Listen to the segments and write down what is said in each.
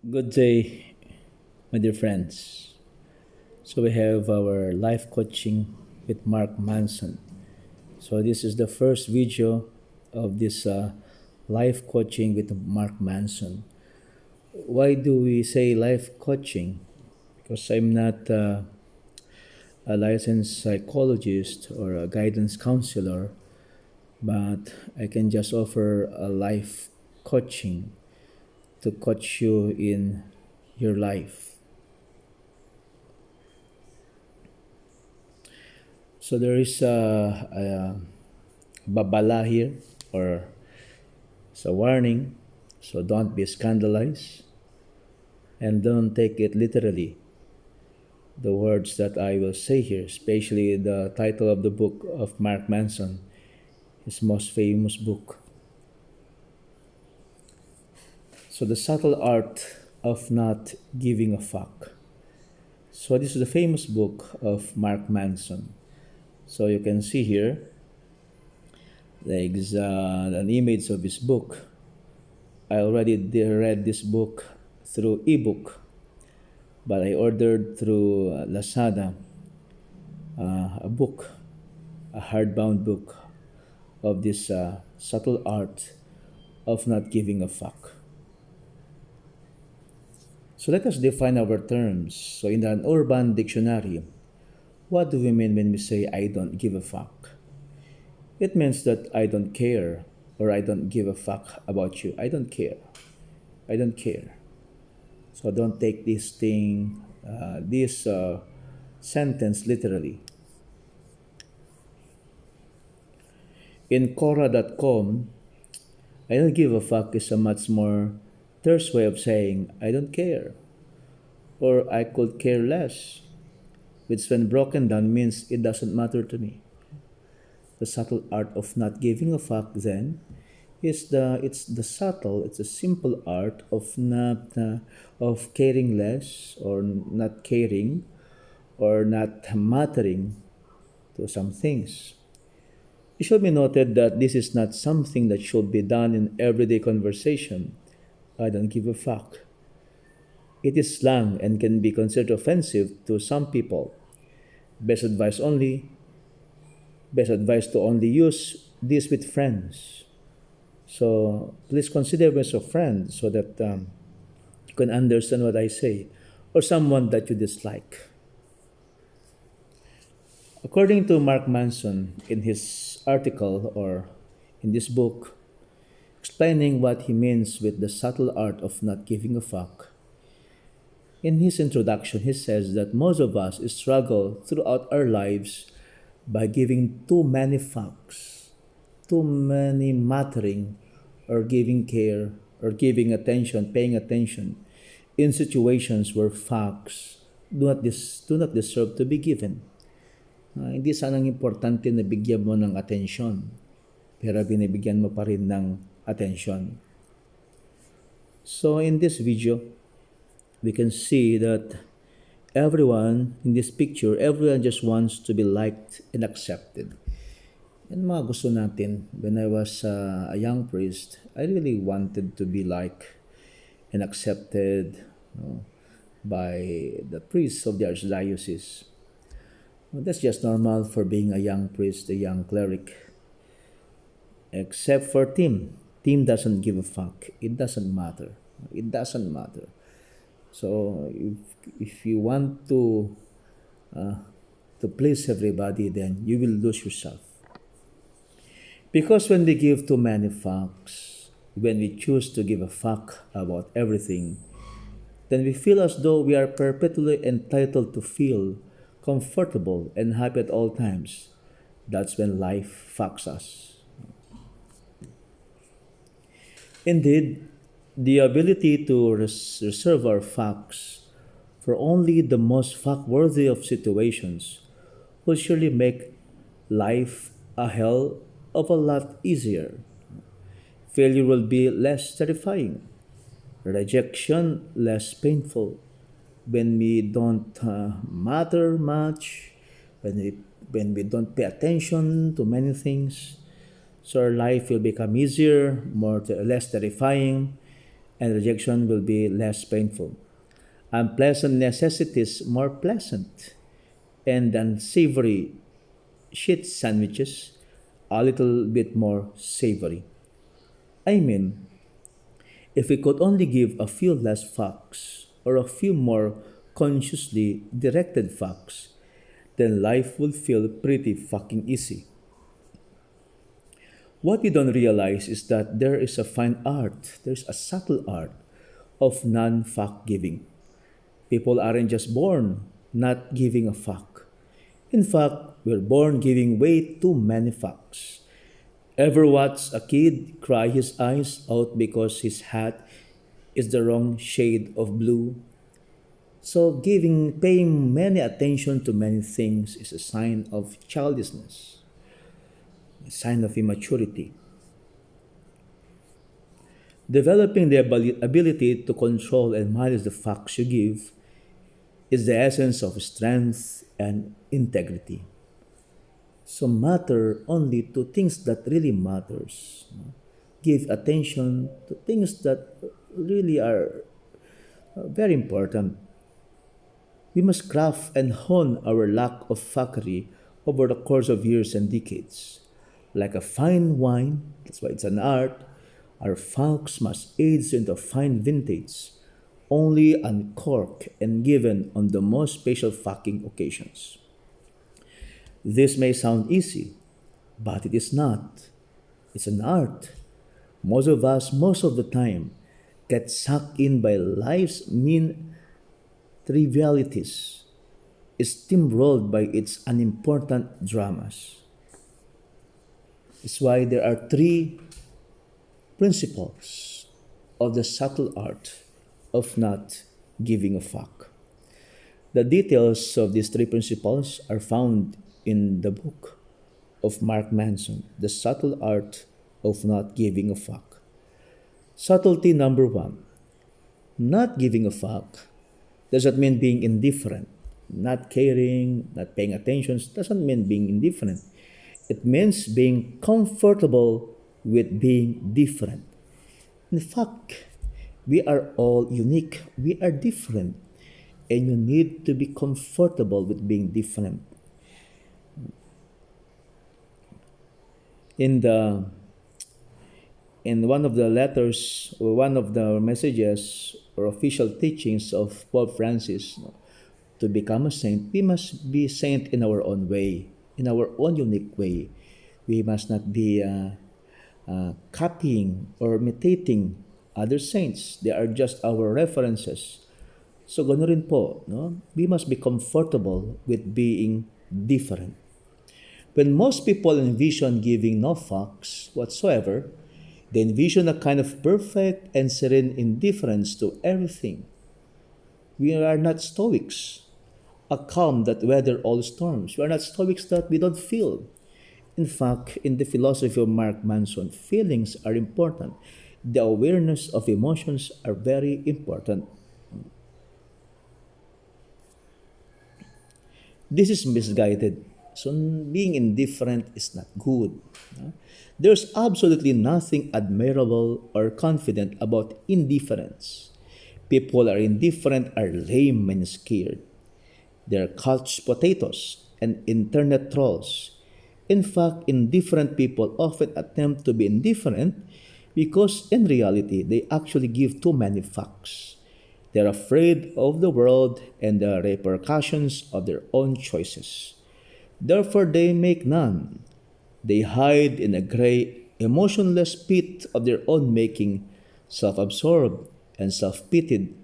Good day, my dear friends. So we have our life coaching with Mark Manson. So this is the first video of this life coaching with Mark Manson. Why do we say life coaching? Because I'm not a licensed psychologist or a guidance counselor, but I can just offer a life coaching to coach you in your life. So there is a babala here, or it's a warning. So don't be scandalized and don't take it literally. The words that I will say here, especially the title of the book of Mark Manson, his most famous book. So the subtle art of not giving a fuck. So this is the famous book of Mark Manson. So you can see here, there's an image of his book. I already read this book through ebook, but I ordered through Lazada a book, a hardbound book of this subtle art of not giving a fuck. So let us define our terms. So in an urban dictionary, what do we mean when we say I don't give a fuck? It means that I don't care or I don't give a fuck about you. I don't care. I don't care. So don't take this sentence literally. In Quora.com, I don't give a fuck is a much more terse way of saying I don't care or I could care less, which when broken down means it doesn't matter to me. The subtle art of not giving a fuck then is the subtle, it's a simple art of not of caring less or not caring or not mattering to some things. It should be noted that this is not something that should be done in everyday conversation. I don't give a fuck. It is slang and can be considered offensive to some people. Best advice only, best advice to only use this with friends. So please consider me as a friend so that you can understand what I say or someone that you dislike. According to Mark Manson, in his article or in this book, explaining what he means with the subtle art of not giving a fuck, in his introduction, he says that most of us struggle throughout our lives by giving too many fucks, too many mattering, or giving care, or giving attention, paying attention in situations where facts do not deserve to be given. Hindi sanang importante na bigyan mo ng atensyon, pero binibigyan mo pa rin ng atensyon. So in this video, we can see that everyone in this picture, everyone just wants to be liked and accepted. Yan mga gusto natin. When I was a young priest, I really wanted to be liked and accepted, by the priests of the archdiocese. Well, that's just normal for being a young priest, a young cleric. Except for Tim. Tim doesn't give a fuck. It doesn't matter. It doesn't matter. So if you want uh, to please everybody, then you will lose yourself. Because when we give too many fucks, when we choose to give a fuck about everything, then we feel as though we are perpetually entitled to feel comfortable and happy at all times. That's when life fucks us. Indeed, the ability to reserve our fucks for only the most fuck-worthy of situations will surely make life a hell of a lot easier. Failure will be less terrifying, rejection less painful, when we don't matter much, when we don't pay attention to many things. So our life will become easier, less terrifying, and rejection will be less painful. Unpleasant necessities more pleasant, and unsavory shit sandwiches a little bit more savory. I mean, if we could only give a few less fucks or a few more consciously directed fucks, then life would feel pretty fucking easy. What we don't realize is that there is a fine art, there's a subtle art of non fuck giving. People aren't just born not giving a fuck. In fact, we're born giving way too many fucks. Ever watch a kid cry his eyes out because his hat is the wrong shade of blue? So paying many attention to many things is a sign of childishness, a sign of immaturity. Developing the ability to control and manage the fucks you give is the essence of strength and integrity. So matter only to things that really matters. Give attention to things that really are very important. We must craft and hone our lack of fuckery over the course of years and decades. Like a fine wine, that's why it's an art, our fucks must age into fine vintage, only uncorked and given on the most special fucking occasions. This may sound easy, but it is not. It's an art. Most of us, most of the time, get sucked in by life's mean trivialities, steamrolled by its unimportant dramas. It's why there are three principles of the subtle art of not giving a fuck. The details of these three principles are found in the book of Mark Manson, The Subtle Art of Not Giving a Fuck. Subtlety number one, not giving a fuck doesn't mean being indifferent. Not caring, not paying attention doesn't mean being indifferent. It means being comfortable with being different. In fact, we are all unique. We are different. And you need to be comfortable with being different. In the in one of the letters or one of the messages or official teachings of Pope Francis, to become a saint, we must be saint in our own way, in our own unique way. We must not be copying or imitating other saints. They are just our references. So gano'n rin po, no? We must be comfortable with being different. When most people envision giving no fucks whatsoever, they envision a kind of perfect and serene indifference to everything. We are not stoics, a calm that weather all storms. We are not stoics that we don't feel. In fact, in the philosophy of Mark Manson, feelings are important. The awareness of emotions are very important. This is misguided. So being indifferent is not good. There's absolutely nothing admirable or confident about indifference. People are indifferent are lame and scared. They're couch potatoes and internet trolls. In fact, indifferent people often attempt to be indifferent because in reality they actually give too many fucks. They're afraid of the world and the repercussions of their own choices. Therefore, they make none. They hide in a gray, emotionless pit of their own making, self absorbed and self pitied,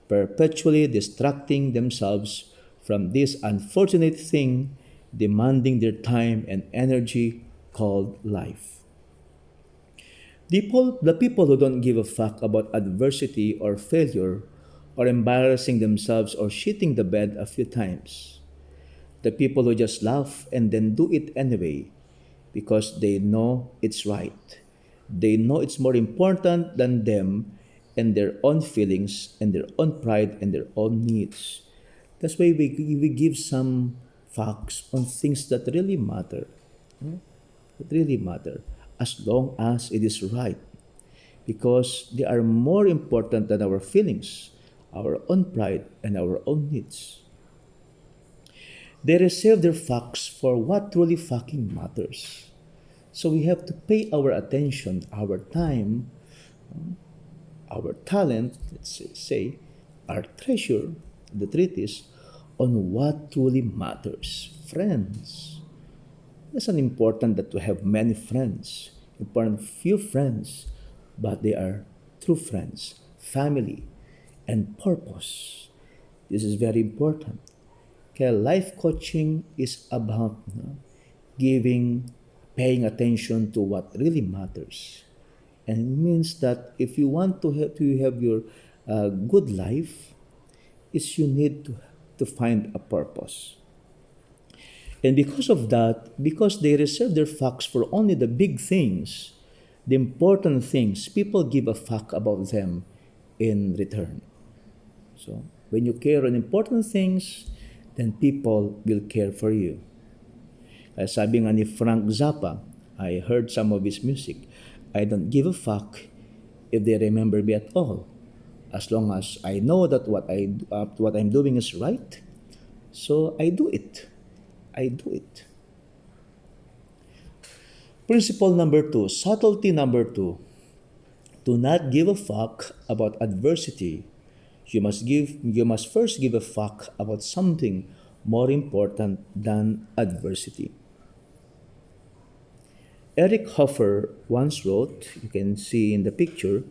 perpetually distracting themselves from this unfortunate thing demanding their time and energy called life. The people who don't give a fuck about adversity or failure or embarrassing themselves or shitting the bed a few times. The people who just laugh and then do it anyway because they know it's right. They know it's more important than them and their own feelings and their own pride and their own needs. That's why we give some facts on things that really matter. That really matter as long as it is right. because they are more important than our feelings, our own pride, and our own needs. They reserve their facts for what truly fucking matters. So we have to pay our attention, our time, our talent, let's say, our treasure, the truth is, on what truly matters. Friends. It's an important that we have many friends, important few friends, but they are true friends, family, and purpose. This is very important. Okay, life coaching is about giving, paying attention to what really matters. And it means that if you want to have your good life, is you need to find a purpose. And because of that, because they reserve their facts for only the big things, the important things, people give a fuck about them in return. So when you care on important things, then people will care for you. Sabi nga ni Frank Zappa, I heard some of his music. I don't give a fuck if they remember me at all, as long as I know that what I'm doing is right. So I do it. I do it. Principle number two, subtlety number two. Do not give a fuck about adversity. You must first give a fuck about something more important than adversity. Eric Hoffer once wrote, you can see in the picture,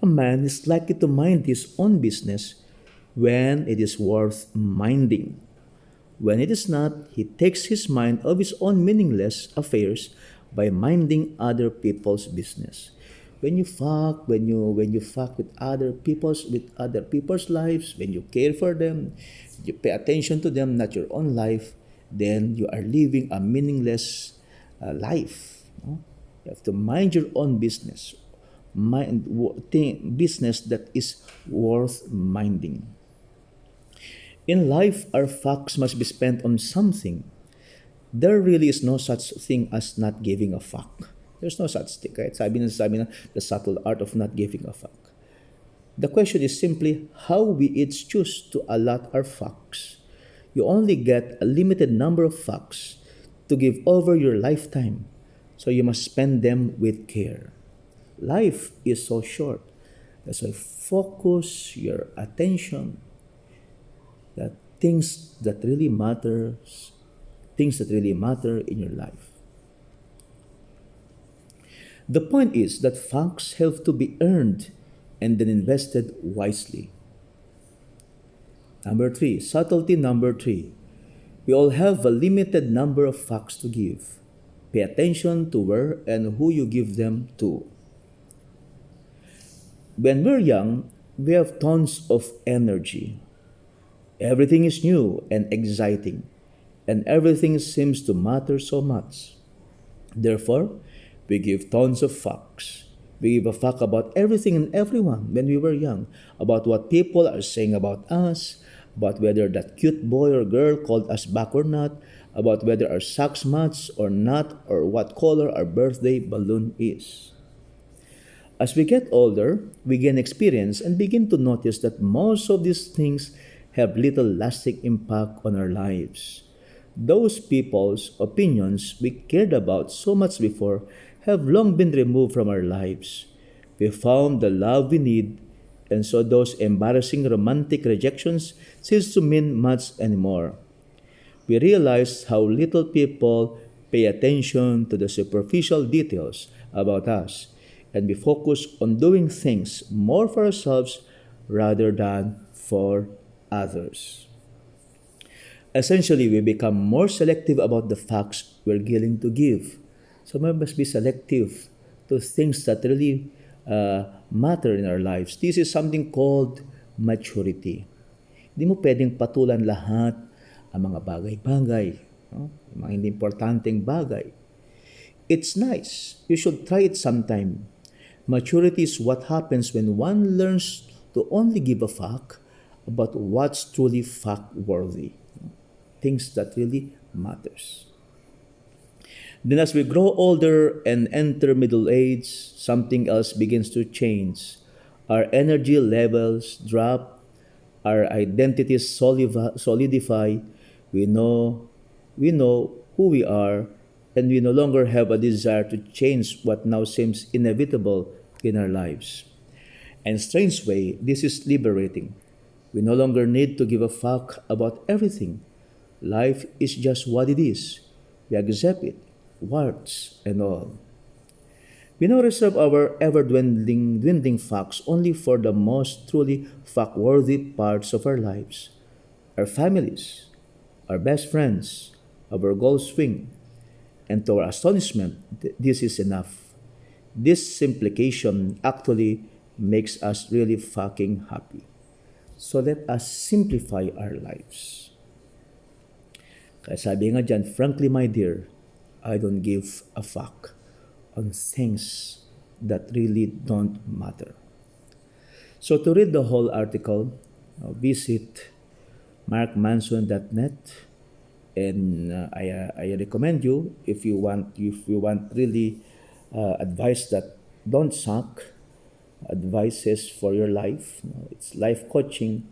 a man is likely to mind his own business when it is worth minding. When it is not, he takes his mind of his own meaningless affairs by minding other people's business. When you fuck with other people's lives, when you care for them, you pay attention to them, not your own life, then you are living a meaningless life. No? You have to mind your own business, business that is worth minding. In life, our facts must be spent on something. There really is no such thing as not giving a fuck. There's no such thing, right? Sabi na, the subtle art of not giving a fuck. The question is simply how we each choose to allot our facts. You only get a limited number of facts to give over your lifetime, so you must spend them with care. Life is so short. That's why focus your attention that things that really matter in your life. The point is that facts have to be earned and then invested wisely. Number three, subtlety number three. We all have a limited number of facts to give. Pay attention to where and who you give them to. When we're young, we have tons of energy. Everything is new and exciting, and everything seems to matter so much. Therefore, we give tons of fucks. We give a fuck about everything and everyone when we were young, about what people are saying about us, about whether that cute boy or girl called us back or not, about whether our socks match or not, or what color our birthday balloon is. As we get older, we gain experience and begin to notice that most of these things have little lasting impact on our lives. Those people's opinions we cared about so much before have long been removed from our lives. We found the love we need, and so those embarrassing romantic rejections cease to mean much anymore. We realize how little people pay attention to the superficial details about us, and we focus on doing things more for ourselves rather than for others. Essentially, we become more selective about the facts we're willing to give. So we must be selective to things that really matter in our lives. This is something called maturity. Hindi mo pwedeng patulan lahat ang mga bagay-bagay, no? Yung mga hindi importanteng bagay. It's nice. You should try it sometime. Maturity is what happens when one learns to only give a fuck about what's truly fact worthy, things that really matters. Then, as we grow older and enter middle age, something else begins to change. Our energy levels drop, our identities solidify. We know, we know who we are, and we no longer have a desire to change what now seems inevitable in our lives. And strange way, this is liberating. We no longer need to give a fuck about everything. Life is just what it is. We accept it, warts and all. We now reserve our dwindling facts only for the most truly fuck-worthy parts of our lives. Our families, our best friends, our goal swing, and to our astonishment, this is enough. This simplification actually makes us really fucking happy. So let us simplify our lives. Kaya sabi nga dyan, frankly my dear, I don't give a fuck on things that really don't matter. So to read the whole article, visit markmanson.net, and I recommend you, if you want really advice that don't suck, advices for your life, it's life coaching,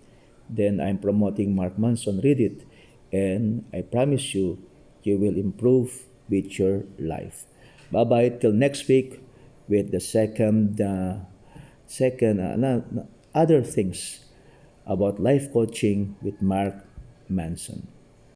then I'm promoting Mark Manson. Read it, and I promise you, you will improve with your life. Bye bye till next week with the second other things about life coaching with Mark Manson.